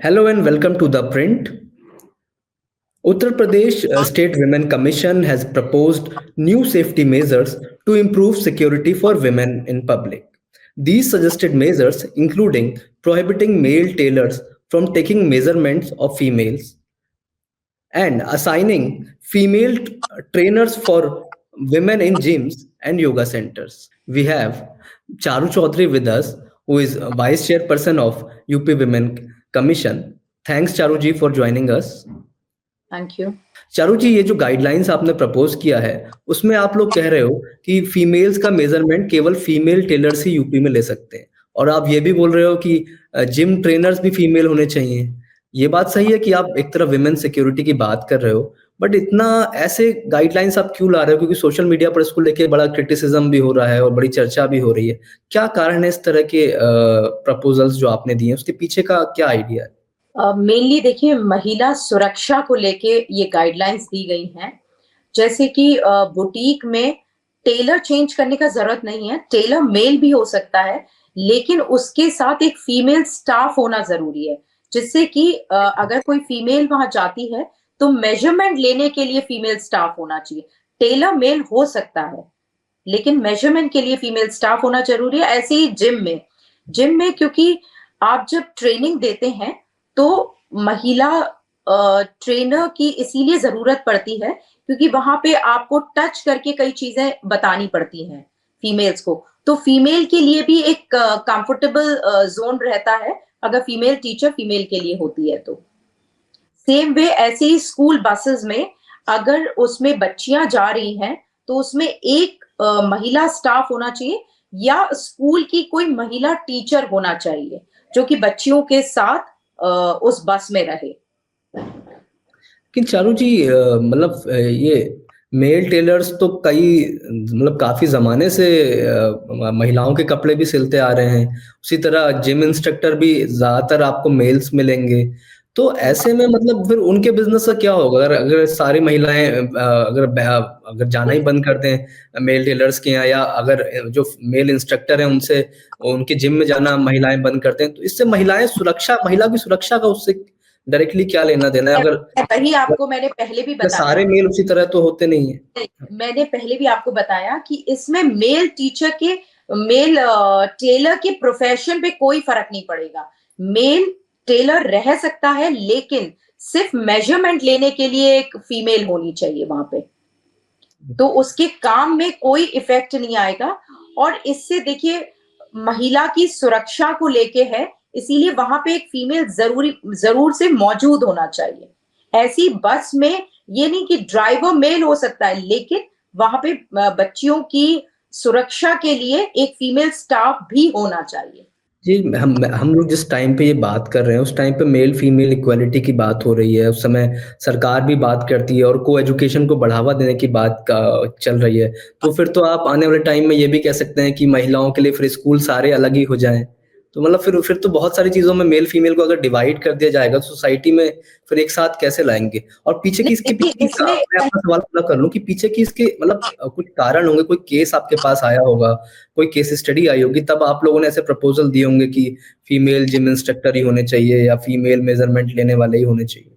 Hello and welcome to The Print. Uttar Pradesh State Women Commission has proposed new safety measures to improve security for women in public. These suggested measures, including prohibiting male tailors from taking measurements of females and assigning female trainers for women in gyms and yoga centers. We have Charu Chaudhary with us, who is Vice Chairperson of UP Women Commission. Thanks, Charu ji, for joining us. Thank you. Charu ji, ये जो guidelines आपने propose किया है उसमें आप लोग कह रहे हो कि फीमेल्स का मेजरमेंट केवल फीमेल टेलर्स ही यूपी में ले सकते हैं, और आप ये भी बोल रहे हो कि जिम ट्रेनर्स भी फीमेल होने चाहिए। ये बात सही है कि आप एक तरफ विमेन सिक्योरिटी की बात कर रहे हो, बट इतना ऐसे गाइडलाइंस आप क्यों ला रहे हो? क्योंकि सोशल मीडिया पर इसको लेके बड़ा क्रिटिसिज्म भी हो रहा है और बड़ी चर्चा भी हो रही है। क्या कारण है इस तरह के प्रपोजल्स जो आपने दिए, उसके पीछे का क्या आइडिया है? मेनली देखिए, महिला सुरक्षा को लेके ये गाइडलाइंस दी गई हैं। जैसे कि बुटीक में टेलर चेंज करने का जरूरत नहीं है, टेलर मेल भी हो सकता है, लेकिन उसके साथ एक फीमेल स्टाफ होना जरूरी है, जिससे कि अगर कोई फीमेल वहां जाती है तो मेजरमेंट लेने के लिए फीमेल स्टाफ होना चाहिए। टेलर मेल हो सकता है, लेकिन मेजरमेंट के लिए फीमेल स्टाफ होना जरूरी है। ऐसे ही जिम में क्योंकि आप जब ट्रेनिंग देते हैं तो महिला ट्रेनर की इसीलिए जरूरत पड़ती है क्योंकि वहां पे आपको टच करके कई चीजें बतानी पड़ती हैं फीमेल्स को। तो फीमेल के लिए भी एक कंफर्टेबल जोन रहता है अगर फीमेल टीचर फीमेल के लिए होती है तो। सेम वे ऐसे ही स्कूल बसेस में अगर उसमें बच्चियां जा रही हैं तो उसमें एक महिला स्टाफ होना चाहिए या स्कूल की कोई महिला टीचर होना चाहिए जो कि बच्चियों के साथ उस बस में रहे। कि चारू जी, मतलब ये मेल टेलर्स तो कई मतलब काफी जमाने से महिलाओं के कपड़े भी सिलते आ रहे हैं। उसी तरह जिम इंस्ट्रक्टर भी ज्यादातर आपको मेल्स मिलेंगे। तो ऐसे में मतलब फिर उनके बिजनेस का क्या होगा अगर अगर सारी महिलाएं अगर जाना ही बंद कर दें मेल टेलर्स के यहाँ, या अगर जो मेल इंस्ट्रक्टर हैं उनसे उनके जिम में जाना महिलाएं बंद करते हैं, तो इससे महिला की सुरक्षा का उससे डायरेक्टली क्या लेना देना है? अगर वही आपको मैंने पहले भी बताया, सारे मेल उसी तरह तो होते नहीं है। मैंने पहले भी आपको बताया कि इसमें मेल टीचर के मेल टेलर के प्रोफेशन पे कोई फर्क नहीं पड़ेगा। मेल टेलर रह सकता है, लेकिन सिर्फ मेजरमेंट लेने के लिए एक फीमेल होनी चाहिए वहां पे, तो उसके काम में कोई इफेक्ट नहीं आएगा। और इससे देखिए, महिला की सुरक्षा को लेके है, इसीलिए वहां पे एक फीमेल जरूर से मौजूद होना चाहिए। ऐसी बस में ये नहीं कि ड्राइवर मेल हो सकता है, लेकिन वहां पे बच्चियों की सुरक्षा के लिए एक फीमेल स्टाफ भी होना चाहिए। जी, हम लोग जिस टाइम पे ये बात कर रहे हैं उस टाइम पे मेल फीमेल इक्वालिटी की बात हो रही है। उस समय सरकार भी बात करती है और को एजुकेशन को बढ़ावा देने की बात का चल रही है। तो फिर तो आप आने वाले टाइम में ये भी कह सकते हैं कि महिलाओं के लिए फिर स्कूल सारे अलग ही हो जाएं। तो मतलब फिर तो बहुत सारी चीजों में मेल फीमेल को अगर डिवाइड कर दिया जाएगा तो सोसाइटी में फिर एक साथ कैसे लाएंगे? और पीछे की इसके पीछे मैं अपना सवाल पूरा कर लूं कि पीछे की इसके मतलब कुछ कारण होंगे, कोई केस आपके पास आया होगा, कोई केस स्टडी आई होगी, तब आप लोगों ने ऐसे प्रपोजल दिए होंगे कि फीमेल जिम इंस्ट्रक्टर ही होने चाहिए या फीमेल मेजरमेंट लेने वाले ही होने चाहिए।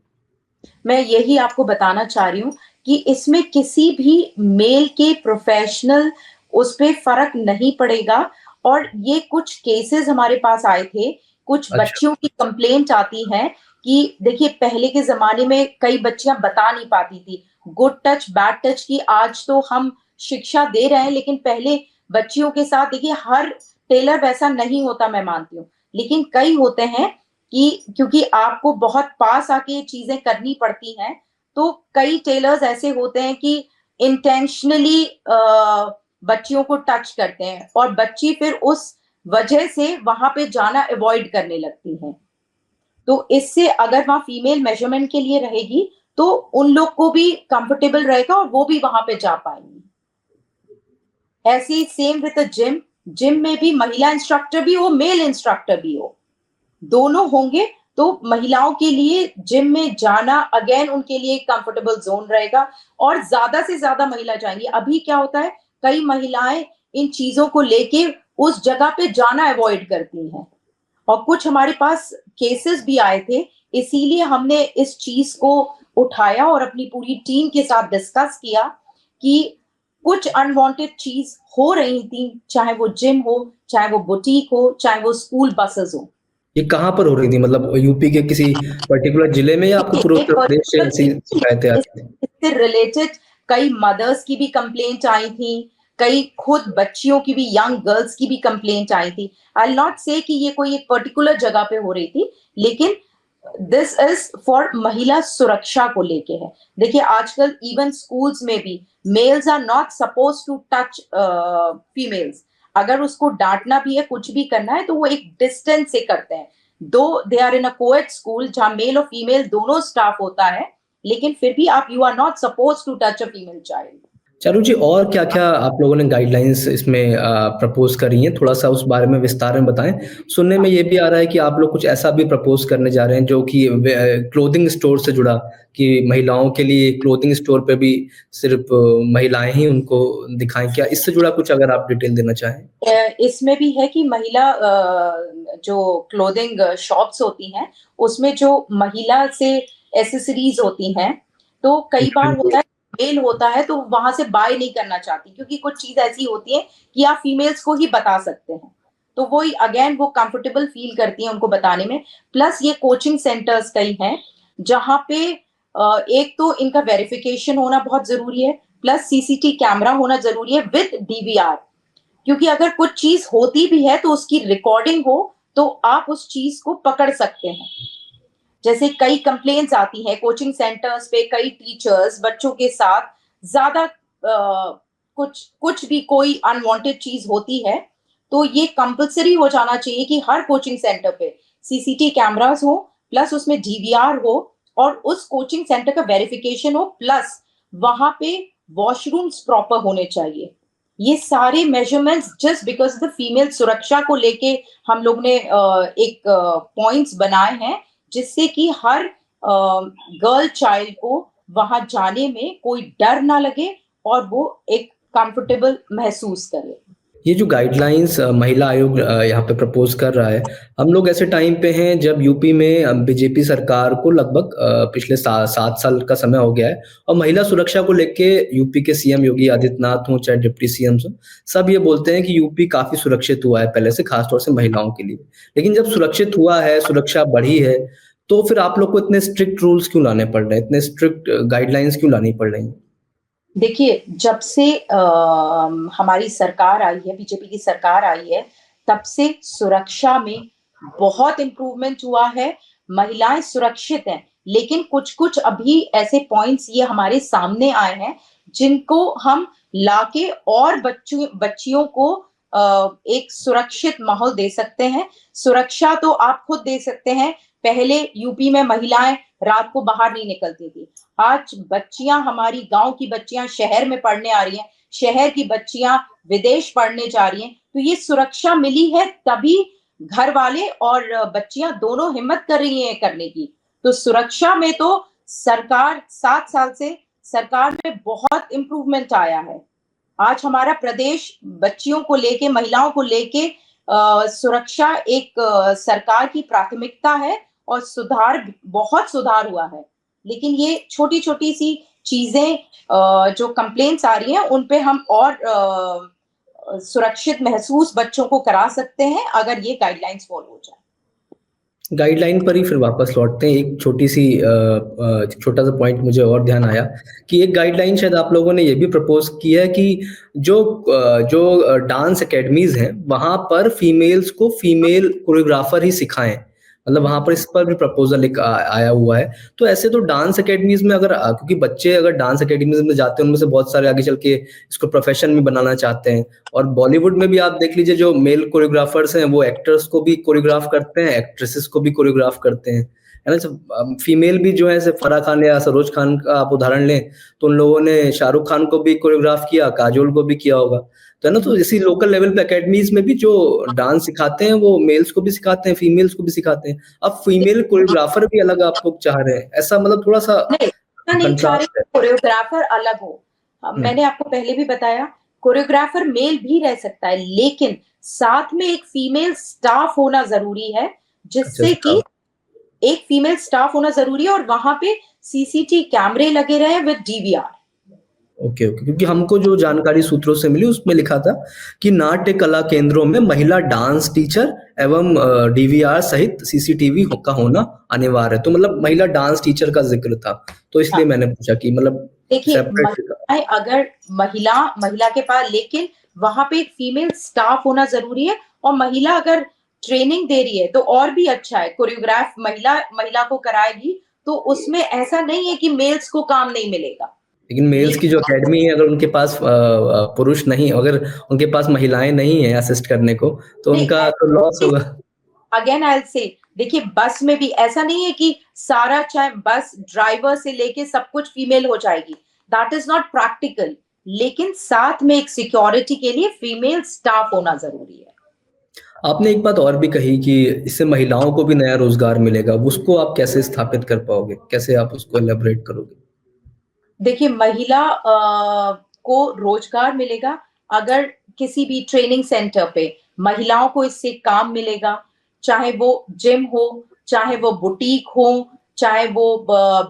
मैं यही आपको बताना चाह रही हूँ कि इसमें किसी भी मेल के प्रोफेशनल उस पे फर्क नहीं पड़ेगा। और ये कुछ केसेस हमारे पास आए थे, कुछ अच्छा। बच्चियों की कंप्लेंट आती है कि देखिए, पहले के जमाने में कई बच्चियां बता नहीं पाती थी गुड टच बैड टच की। आज तो हम शिक्षा दे रहे हैं, लेकिन पहले बच्चियों के साथ देखिए, हर टेलर वैसा नहीं होता, मैं मानती हूँ, लेकिन कई होते हैं कि क्योंकि आपको बहुत पास आके चीजें करनी पड़ती हैं, तो कई टेलर्स ऐसे होते हैं कि इंटेंशनली बच्चियों को टच करते हैं और बच्ची फिर उस वजह से वहां पे जाना अवॉइड करने लगती हैं। तो इससे अगर वहां फीमेल मेजरमेंट के लिए रहेगी तो उन लोग को भी कंफर्टेबल रहेगा और वो भी वहां पे जा पाएंगी। ऐसे ही सेम विद जिम, जिम में भी महिला इंस्ट्रक्टर भी हो, मेल इंस्ट्रक्टर भी हो, दोनों होंगे तो महिलाओं के लिए जिम में जाना अगेन उनके लिए कंफर्टेबल जोन रहेगा और ज्यादा से ज्यादा महिला जाएंगी। अभी क्या होता है, कई महिलाएं इन चीजों को लेके उस जगह पे जाना अवॉइड करती हैं और कुछ हमारे पास केसेस भी आए थे, इसीलिए हमने इस चीज को उठाया और अपनी पूरी टीम के साथ डिस्कस किया कि कुछ अनवांटेड चीज हो रही थी, चाहे वो जिम हो, चाहे वो बुटीक हो, चाहे वो स्कूल बसेस हो। ये कहाँ पर हो रही थी, मतलब यूपी के किसी पर्टिकुलर जिले में या आपको पूरे देखिए, एक उत्तर प्रदेश से ऐसी शिकायतें पर्टिकुलर आती थी? इससे रिलेटेड कई मदर्स की भी कंप्लेंट आई थी, कई खुद बच्चियों की भी, यंग गर्ल्स की भी कंप्लेंट आई थी। आई विल नॉट से कि ये कोई एक पर्टिकुलर जगह पे हो रही थी, लेकिन दिस इज फॉर महिला सुरक्षा को लेके है। देखिए, आजकल इवन स्कूल्स में भी males are not suppose to touch females. अगर उसको डांटना भी है, कुछ भी करना है, तो वो एक डिस्टेंस से करते हैं। Though they are in a coed school जहां मेल और फीमेल दोनों स्टाफ होता है, लेकिन फिर भी आप you are not suppose to touch a female child. Charu ji, और क्या-क्या आप लोगों ने गाइडलाइंस इसमें प्रपोज़ करी हैं? थोड़ा-सा उस बारे में विस्तार में बताएँ। सुनने में ये भी आ रहा है कि आप लोग कुछ ऐसा भी प्रपोज़ करने जा रहे हैं जो कि क्लोथिंग स्टोर से जुड़ा, कि महिलाओं के लिए क्लोथिंग स्टोर पे भी सिर्फ़ महिलाएँ ही उनको दिखाएँ। क्या इससे जुड़ा कुछ अगर आप डिटेल देना चाहें? इसमें भी है कि महिला जो क्लोथिंग शॉप्स होती हैं, उसमें जो महिला से एसेसरीज होती हैं, तो कई बार होता है मेल होता है तो वहां से बाय नहीं करना चाहती, क्योंकि कुछ चीज ऐसी होती है कि आप फीमेल्स को ही बता सकते हैं। तो वो अगेन वो कंफर्टेबल फील करती हैं उनको बताने में। प्लस ये कोचिंग सेंटर्स कई हैं जहाँ पे एक तो इनका वेरिफिकेशन होना बहुत जरूरी है, प्लस सीसीटी कैमरा होना जरूरी है विद डीवीआर। क्योंकि अगर कुछ चीज होती भी है तो उसकी रिकॉर्डिंग हो, तो आप उस चीज को पकड़ सकते हैं। जैसे कई कंप्लेन्ट्स आती हैं कोचिंग सेंटर्स पे, कई टीचर्स बच्चों के साथ ज्यादा कुछ कुछ भी कोई अनवांटेड चीज होती है, तो ये कंपलसरी हो जाना चाहिए कि हर कोचिंग सेंटर पे सीसीटी कैमरास हो, प्लस उसमें डीवीआर हो, और उस कोचिंग सेंटर का वेरिफिकेशन हो, प्लस वहां पे वॉशरूम्स प्रॉपर होने चाहिए। ये सारे measurements just because the female सुरक्षा को लेके हम लोग ने एक पॉइंट्स बनाए हैं, जिससे कि हर गर्ल चाइल्ड को वहां जाने में कोई डर ना लगे और वो एक कंफर्टेबल महसूस करे। ये जो गाइडलाइंस महिला आयोग यहाँ पे प्रपोज कर रहा है, हम लोग ऐसे टाइम पे हैं जब यूपी में बीजेपी सरकार को लगभग पिछले 7 साल का समय हो गया है, और महिला सुरक्षा को लेके यूपी के सीएम योगी आदित्यनाथ हों चाहे डिप्टी सीएम हो, सब ये बोलते हैं कि यूपी काफी सुरक्षित हुआ है पहले से, खासतौर से महिलाओं के लिए। लेकिन जब सुरक्षित हुआ है, सुरक्षा बढ़ी है, तो फिर आप लोग को इतने स्ट्रिक्ट रूल्स क्यों लाने पड़ रहे हैं, इतने स्ट्रिक्ट गाइडलाइंस क्यों लानी पड़ रही हैं? देखिए, जब से हमारी सरकार आई है, बीजेपी की सरकार आई है, तब से सुरक्षा में बहुत इम्प्रूवमेंट हुआ है। महिलाएं सुरक्षित हैं, लेकिन कुछ-कुछ अभी ऐसे पॉइंट्स ये हमारे सामने आए हैं, जिनको हम लाके और बच्चों बच्चियों को एक सुरक्षित माहौल दे सकते हैं। सुरक्षा तो आप खुद दे सकते हैं। पहले यूपी में महिलाएं रात को बाहर नहीं निकलती थी। आज बच्चियां, हमारी गांव की बच्चियां शहर में पढ़ने आ रही हैं, शहर की बच्चियां विदेश पढ़ने जा रही हैं। तो ये सुरक्षा मिली है, तभी घर वाले और बच्चियां दोनों हिम्मत कर रही हैं करने की। तो सुरक्षा में तो सरकार 7 साल से सरकार में बहुत इम्प्रूवमेंट आया है। आज हमारा प्रदेश बच्चियों को लेके, महिलाओं को लेके सुरक्षा एक सरकार की प्राथमिकता है, और बहुत सुधार हुआ है। लेकिन ये छोटी-छोटी सी चीज़ें जो कंप्लेंट्स आ रही हैं, उन पे हम और सुरक्षित महसूस बच्चों को करा सकते हैं, अगर ये गाइडलाइंस फॉलो हो जाए। गाइडलाइन पर ही फिर वापस लौटते हैं। एक छोटी-सी छोटा-सा पॉइंट मुझे और ध्यान आया कि एक गाइडलाइन शायद आप लोगों ने ये भी प्रपोज़ की है कि जो डांस अकेडमीज़ हैं, वहाँ पर फीमेल्स को फीमेल कोरियोग्राफर ही सिखाएँ। मतलब वहाँ पर इस पर भी प्रपोज़ल एक आया हुआ है। तो ऐसे तो डांस अकेडमीज़ में अगर क्योंकि बच्चे अगर डांस अकेडमीज़ में जाते हैं, उनमें से बहुत सारे आगे चल के इसको प्रोफ़ेशन में बनाना चाहते हैं। और बॉलीवुड में भी आप देख लीजिए, जो मेल कोरियोग्राफर्स हैं वो एक्टर्स को भी कोरियोग्राफ करते हैं, एक्ट्रेसेस को भी कोरियोग्राफ करते हैं, है ना? जब फीमेल भी जो है, जैसे फराह खान या सरोज खान का आप उदाहरण लें, तो उन लोगों ने शाहरुख खान को भी कोरियोग्राफ किया, काजोल को भी किया होगा। तो है ना? तो इसी लोकल लेवल पे अकेडमीज़ में भी जो डांस सिखाते हैं वो मेल्स को भी सिखाते हैं, फीमेल्स को भी सिखाते हैं। अब फीमेल कोरियोग्राफर भी अलग आप लोग चाह रहे हैं, ऐसा मतलब थोड़ा-सा नहीं, ऐसा नहीं चाह रही कंट्रास्ट है। कोरियोग्राफर अलग हो। हुँ, मैंने आपको पहले भी बताया, कोरियोग्राफर मेल भी रह सकता है, लेकिन साथ में एक फीमेल स्टाफ होना ज़रूरी है, अच्छा जिससे कि स्टाफ। एक फीमेल स्टाफ होना ज़रूरी है और वहाँ पे सीसीटी कैमरे लगे रहे विद डीवीआर। Okay, okay. क्योंकि हमको जो जानकारी सूत्रों से मिली उसमें लिखा था कि नाट्य कला केंद्रों में महिला डांस टीचर एवं डीवीआर सहित सीसीटीवी का होना अनिवार्य है। तो मतलब महिला डांस टीचर का ज़िक्र था। तो इसलिए हाँ, मैंने पूछा कि मतलब देखिए सेपरेट लिखा। महिलाएँ अगर महिला महिला के पास लेकिन वहाँ पे एक फीमेल स्टाफ होना ज़रूरी है और महिला अगर ट्रेनिंग दे रही है तो और भी अच्छा है। कोरियोग्राफ महिला महिला को कराएगी तो उसमें ऐसा नहीं है कि मेल्स को काम नहीं मिलेगा। लेकिन मेल्स की जो लेकिन अकेडमी है, अगर उनके पास पुरुष नहीं, अगर उनके पास महिलाएँ नहीं हैं असिस्ट करने को, तो नहीं उनका तो लॉस ऐसे होगा। अगेन आई विल से देखिए बस में भी ऐसा नहीं है कि सारा चाहे बस ड्राइवर से लेके सब कुछ फीमेल हो जाएगी। That is not practical. लेकिन साथ में एक सिक्योरिटी के लिए फीमेल स्टाफ होना ज़रूरी है। आपने एक बात और भी कही कि इससे महिलाओं को भी नया रोज़गार मिलेगा। उसको आप कैसे स्थापित कर पाओगे? कैसे आप उसको एलैबोरेट करोगे? देखिए महिला को रोजगार मिलेगा अगर किसी भी ट्रेनिंग सेंटर पे महिलाओं को इससे काम मिलेगा, चाहे वो जिम हो, चाहे वो बुटीक हो, चाहे वो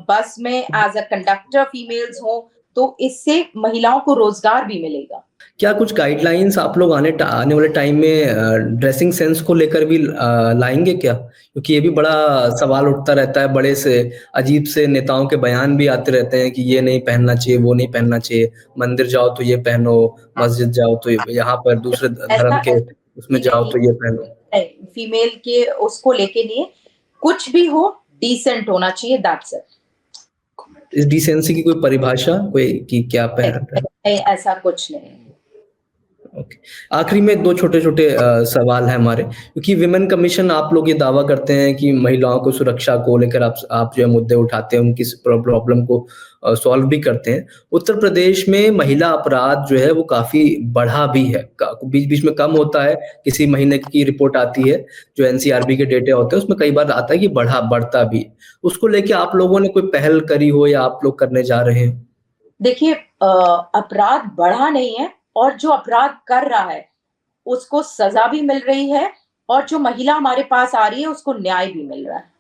बस में एज अ कंडक्टर फीमेल्स हो, तो इससे महिलाओं को रोजगार भी मिलेगा। क्या कुछ गाइडलाइंस आप लोग आने वाले टाइम में ड्रेसिंग सेंस को लेकर भी लाएँगे क्या? क्योंकि ये भी बड़ा सवाल उठता रहता है, बड़े से अजीब से नेताओं के बयान भी आते रहते हैं कि ये नहीं पहनना चाहिए, वो नहीं पहनना चाहिए, मंदिर जाओ तो ये पहनो, मस्जिद जाओ तो यहाँ पर दूसरे धर्म ऐसा के ऐसा उसमें ही जाओ नहीं तो ये पहनो। है, फीमेल के उसको लेके नहीं है, कुछ भी हो डिसेंट होना चाहिए, दैट्स इस डिसेंसी की कोई परिभाषा कोई कि क्या पहन रहा है? इट। ऐसा कुछ नहीं है। ओके। आखिरी में 2 छोटे-छोटे सवाल हैं हमारे, क्योंकि विमेन कमीशन आप लोग ये दावा करते हैं कि महिलाओं को सुरक्षा को लेकर आप जो है मुद्दे उठाते हैं, उनकी इस प्रॉब्लम को सॉल्व भी करते हैं। उत्तर प्रदेश में महिला अपराध जो है वो काफ़ी बढ़ा भी है। क बीच-बीच में कम होता है, किसी महीने की रिपोर्ट आती है, जो एनसीआरबी के डेटा होते हैं उसमें कई बार आता है कि बढ़ता भी है। उसको लेके आप लोगों ने कोई पहल करी हो या आप लोग करने जा रहे हैं? देखिए अपराध बढ़ा नहीं है और जो अपराध कर रहा है, उसको सज़ा भी मिल रही है और जो महिला हमारे पास आ रही है, उसको न्याय भी मिल रहा है।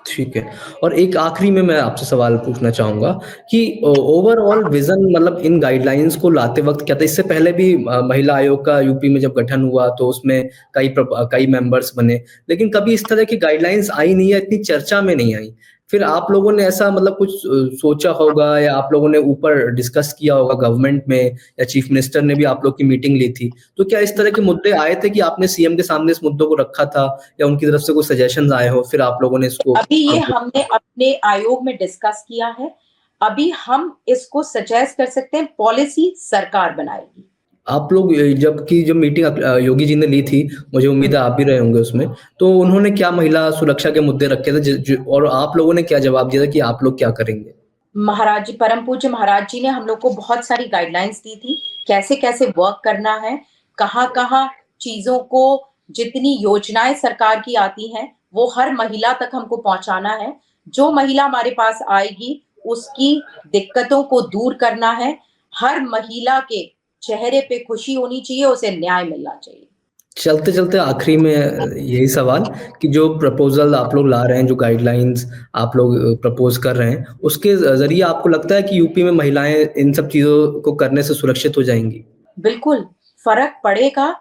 ठीक है। और एक आखिरी में मैं आपसे सवाल पूछना चाहूँगा कि ओवरऑल विज़न मतलब इन गाइडलाइंस को लाते वक़्त क्या था? इससे पहले भी महिला आयोग का यूपी में जब गठन हुआ तो उसमें कई मेंबर्स बने, लेकिन कभी इस तरह की गाइडलाइंस आई नहीं है, इतनी चर्चा में नहीं आई। फिर आप लोगों ने ऐसा मतलब कुछ सोचा होगा या आप लोगों ने ऊपर डिस्कस किया होगा गवर्नमेंट में या चीफ मिनिस्टर ने भी आप लोग की मीटिंग ली थी। तो क्या इस तरह के मुद्दे आए थे कि आपने सीएम के सामने इस मुद्दों को रखा था या उनकी तरफ से कोई सजेशंस आए हो, फिर आप लोगों ने इसको अभी ये हमने अपने आयोग में डिस्कस किया है। अभी हम इसको सजेस्ट कर सकते हैं, पॉलिसी सरकार बनाएगी। आप लोग जब मीटिंग योगी जी ने ली थी, मुझे उम्मीद है आप भी रहे होंगे उसमें, तो उन्होंने क्या महिला सुरक्षा के मुद्दे रखे थे और आप लोगों ने क्या जवाब दिया था कि आप लोग क्या करेंगे? महाराज जी, परम पूज्य महाराज जी ने हम लोग को बहुत सारी गाइडलाइंस दी थी, कैसे-कैसे वर्क करना है, कहाँ-कहाँ चीज़ों को जितनी योजनाएँ सरकार की आती हैं, वो हर महिला तक हमको पहुँचाना है। जो महिला हमारे पास आएगी, उसकी दिक्कतों को दूर करना है। हर महिला के चेहरे पे खुशी होनी चाहिए, उसे न्याय मिलना चाहिए। चलते-चलते आखिरी में यही सवाल कि जो प्रपोज़ल आप लोग ला रहे हैं, जो गाइडलाइंस आप लोग प्रपोज़ कर रहे हैं, उसके ज़रिए आपको लगता है कि यूपी में महिलाएँ इन सब चीज़ों को करने से सुरक्षित हो जाएँगी? बिल्कुल, फ़र्क पड़ेगा।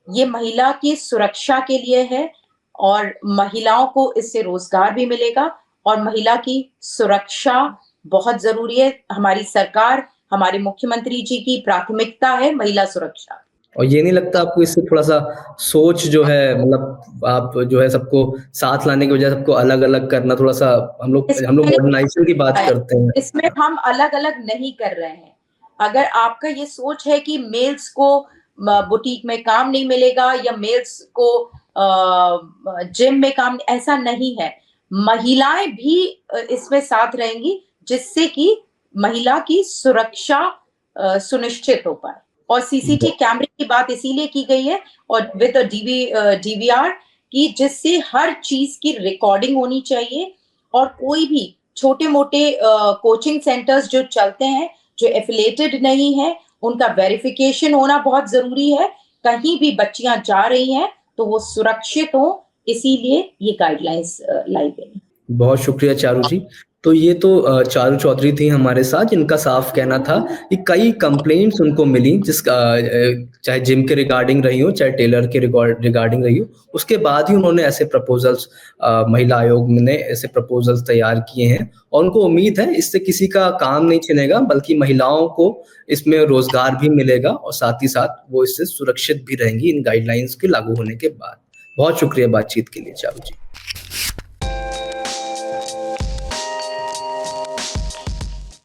ये महिला की सुरक्षा के लिए है और महिलाओं को इससे रोज़गार भी मिलेगा और महिला की सुरक्षा बहुत ज़रूरी है। हमारी सरकार, हमारे मुख्यमंत्री जी की प्राथमिकता है महिला सुरक्षा। और ये नहीं लगता आपको इससे थोड़ा-सा सोच जो है मतलब आप जो है सबको साथ लाने की बजाय सबको अलग-अलग करना थोड़ा-सा हम लोग इसमें मॉडर्नाइज़ेशन की बात मैंने करते हैं। इसमें हम अलग-अलग नहीं कर रहे हैं। अगर आपका ये सोच है कि मेल्स को बुटीक में काम नहीं मिलेगा या मेल्स को जिम में काम ऐसा नहीं है। महिलाएँ भी इसमें साथ रहेंगी जिससे कि महिला की सुरक्षा सुनिश्चित हो पाए। और सीसीटी कैमरे की बात इसीलिए की गई है और विद डीवीआर कि जिससे हर चीज़ की रिकॉर्डिंग होनी चाहिए और कोई भी छोटे-मोटे कोचिंग सेंटर्स जो चलते हैं, जो एफिलिएटेड नहीं है, उनका वेरिफिकेशन होना बहुत ज़रूरी है। कहीं भी बच्चियाँ जा रही हैं, तो वो सुरक्षित हों, इसीलिए ये गाइडलाइंस लाई गई। बहुत शुक्रिया चारू जी। तो ये तो चारू चौधरी थी हमारे साथ, जिनका साफ कहना था कि कई कंप्लेंट्स उनको मिली, चाहे जिम के रिगार्डिंग रही हो, चाहे टेलर के रिगार्डिंग रही हो, उसके बाद ही उन्होंने ऐसे प्रपोजल्स, महिला आयोग ने ऐसे प्रपोजल्स तैयार किए हैं, और उनको उम्मीद है इससे किसी का काम नहीं छिनेगा, बल्कि महिलाओं को इसमें रोजगार भी मिलेगा, और साथ ही साथ वो इससे सुरक्षित भी रहेंगी इन गाइडलाइंस के लागू होने के बाद। बहुत शुक्रिया बातचीत के लिए चारू जी।